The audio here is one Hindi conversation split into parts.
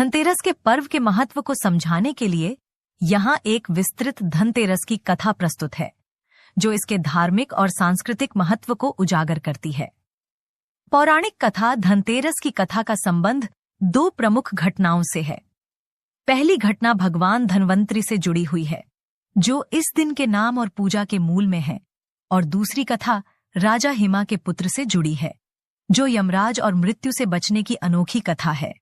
धनतेरस के पर्व के महत्व को समझाने के लिए यहाँ एक विस्तृत धनतेरस की कथा प्रस्तुत है, जो इसके धार्मिक और सांस्कृतिक महत्व को उजागर करती है। पौराणिक कथा धनतेरस की कथा का संबंध दो प्रमुख घटनाओं से है। पहली घटना भगवान धन्वंतरि से जुड़ी हुई है, जो इस दिन के नाम और पूजा के मूल में है, और दूसरी कथा राजा हिमा के पुत्र से जुड़ी है, जो यमराज और मृत्यु से बचने की अनोखी कथा है।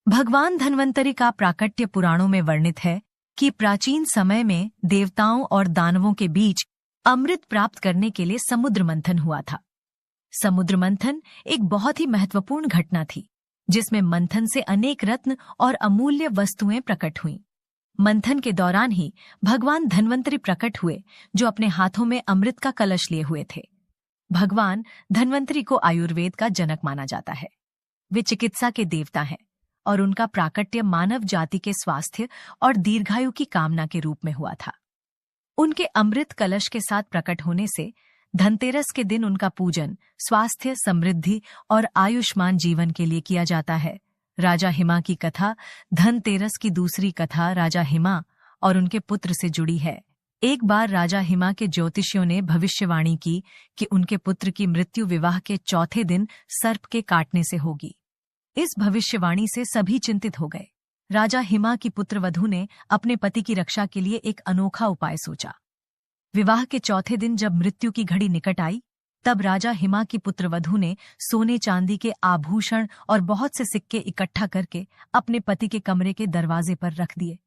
भगवान धन्वंतरि का प्राकट्य पुराणों में वर्णित है कि प्राचीन समय में देवताओं और दानवों के बीच अमृत प्राप्त करने के लिए समुद्र मंथन हुआ था। समुद्र मंथन एक बहुत ही महत्वपूर्ण घटना थी, जिसमें मंथन से अनेक रत्न और अमूल्य वस्तुएं प्रकट हुईं। मंथन के दौरान ही भगवान धन्वंतरि प्रकट हुए, जो अपने हाथों में अमृत का कलश लिए हुए थे। भगवान धन्वंतरि को आयुर्वेद का जनक माना जाता है। वे चिकित्सा के देवता हैं और उनका प्राकट्य मानव जाति के स्वास्थ्य और दीर्घायु की कामना के रूप में हुआ था। उनके अमृत कलश के साथ प्रकट होने से धनतेरस के दिन उनका पूजन स्वास्थ्य, समृद्धि और आयुष्मान जीवन के लिए किया जाता है। राजा हिमा की कथा धनतेरस की दूसरी कथा राजा हिमा और उनके पुत्र से जुड़ी है। एक बार राजा हिमा के ज्योतिषियों ने भविष्यवाणी की कि उनके पुत्र की मृत्यु विवाह के चौथे दिन सर्प के काटने से होगी। इस भविष्यवाणी से सभी चिंतित हो गए। राजा हिमा की पुत्रवधू ने अपने पति की रक्षा के लिए एक अनोखा उपाय सोचा। विवाह के चौथे दिन जब मृत्यु की घड़ी निकट आई, तब राजा हिमा की पुत्रवधू ने सोने चांदी के आभूषण और बहुत से सिक्के इकट्ठा करके अपने पति के कमरे के दरवाजे पर रख दिए।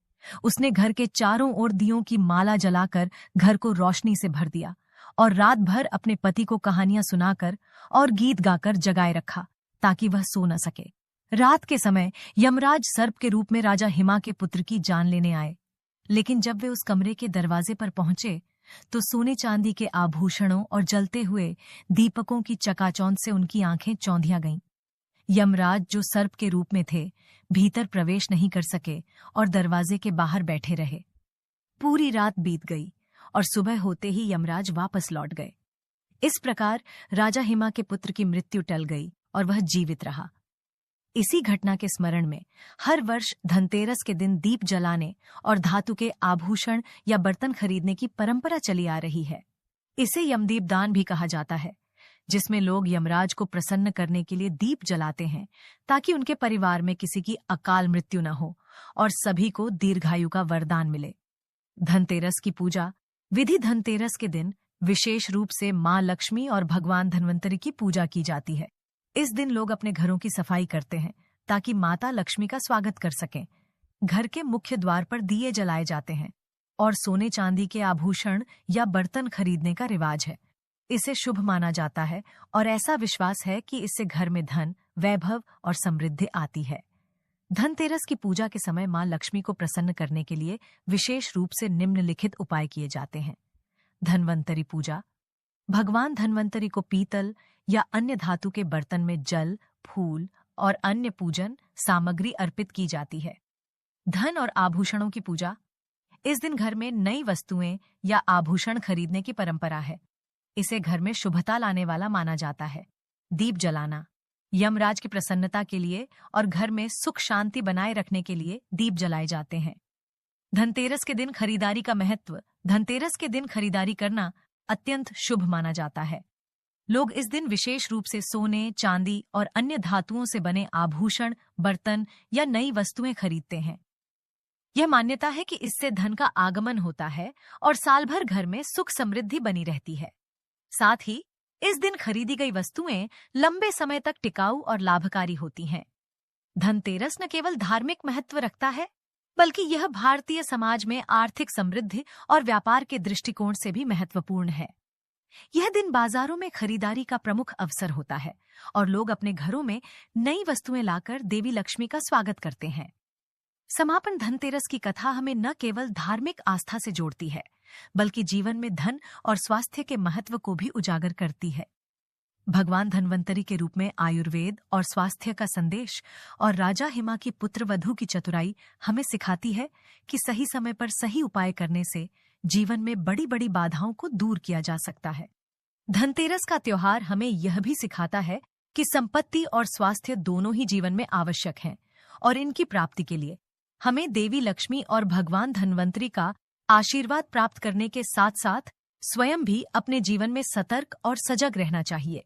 उसने घर के चारों ओर दियों की माला जलाकर घर को रोशनी से भर दिया और रात भर अपने पति को कहानियां सुनाकर और गीत गाकर जगाए रखा, ताकि वह सो न सके। रात के समय यमराज सर्प के रूप में राजा हिमा के पुत्र की जान लेने आए, लेकिन जब वे उस कमरे के दरवाजे पर पहुंचे तो सोने चांदी के आभूषणों और जलते हुए दीपकों की चकाचौंध से उनकी आंखें चौंधिया गईं। यमराज, जो सर्प के रूप में थे, भीतर प्रवेश नहीं कर सके और दरवाजे के बाहर बैठे रहे। पूरी रात बीत गई और सुबह होते ही यमराज वापस लौट गए। इस प्रकार राजा हिमा के पुत्र की मृत्यु टल गई और वह जीवित रहा। इसी घटना के स्मरण में हर वर्ष धनतेरस के दिन दीप जलाने और धातु के आभूषण या बर्तन खरीदने की परंपरा चली आ रही है। इसे यमदीप दान भी कहा जाता है, जिसमें लोग यमराज को प्रसन्न करने के लिए दीप जलाते हैं, ताकि उनके परिवार में किसी की अकाल मृत्यु न हो और सभी को दीर्घायु का वरदान मिले। धनतेरस की पूजा विधि धनतेरस के दिन विशेष रूप से मां लक्ष्मी और भगवान धन्वंतरि की पूजा की जाती है। इस दिन लोग अपने घरों की सफाई करते हैं, ताकि माता लक्ष्मी का स्वागत कर सकें। घर के मुख्य द्वार पर दिए जलाए जाते हैं और सोने चांदी के आभूषण या बर्तन खरीदने का रिवाज है। इसे शुभ माना जाता है और ऐसा विश्वास है कि इससे घर में धन, वैभव और समृद्धि आती है। धनतेरस की पूजा के समय मां लक्ष्मी को प्रसन्न करने के लिए विशेष रूप से निम्नलिखित उपाय किए जाते हैं। धन्वंतरि पूजा। भगवान धन्वंतरि को पीतल या अन्य धातु के बर्तन में जल, फूल और अन्य पूजन सामग्री अर्पित की जाती है। धन और आभूषणों की पूजा। इस दिन घर में नई वस्तुएं या आभूषण खरीदने की परंपरा है। इसे घर में शुभता लाने वाला माना जाता है। दीप जलाना। यमराज की प्रसन्नता के लिए और घर में सुख शांति बनाए रखने के लिए दीप जलाए जाते हैं। धनतेरस के दिन खरीदारी का महत्व। धनतेरस के दिन खरीदारी करना अत्यंत शुभ माना जाता है। लोग इस दिन विशेष रूप से सोने, चांदी और अन्य धातुओं से बने आभूषण, बर्तन या नई वस्तुएं खरीदते हैं। यह मान्यता है कि इससे धन का आगमन होता है और साल भर घर में सुख समृद्धि बनी रहती है। साथ ही इस दिन खरीदी गई वस्तुएं लंबे समय तक टिकाऊ और लाभकारी होती हैं। धनतेरस न केवल धार्मिक महत्व रखता है, बल्कि यह भारतीय समाज में आर्थिक समृद्धि और व्यापार के दृष्टिकोण से भी महत्वपूर्ण है। यह दिन बाजारों में खरीदारी का प्रमुख अवसर होता है और लोग अपने घरों में नई वस्तुएं लाकर देवी लक्ष्मी का स्वागत करते हैं। समापन धनतेरस की कथा हमें न केवल धार्मिक आस्था से जोड़ती है, बल्कि जीवन में धन और स्वास्थ्य के महत्व को भी उजागर करती है। भगवान धन्वंतरि के रूप में आयुर्वेद और स्वास्थ्य का संदेश और राजा हिमा की पुत्रवधू की चतुराई हमें सिखाती है कि सही समय पर सही उपाय करने से जीवन में बड़ी बड़ी बाधाओं को दूर किया जा सकता है। धनतेरस का त्योहार हमें यह भी सिखाता है कि संपत्ति और स्वास्थ्य दोनों ही जीवन में आवश्यक हैं और इनकी प्राप्ति के लिए हमें देवी लक्ष्मी और भगवान धन्वंतरी का आशीर्वाद प्राप्त करने के साथ साथ स्वयं भी अपने जीवन में सतर्क और सजग रहना चाहिए।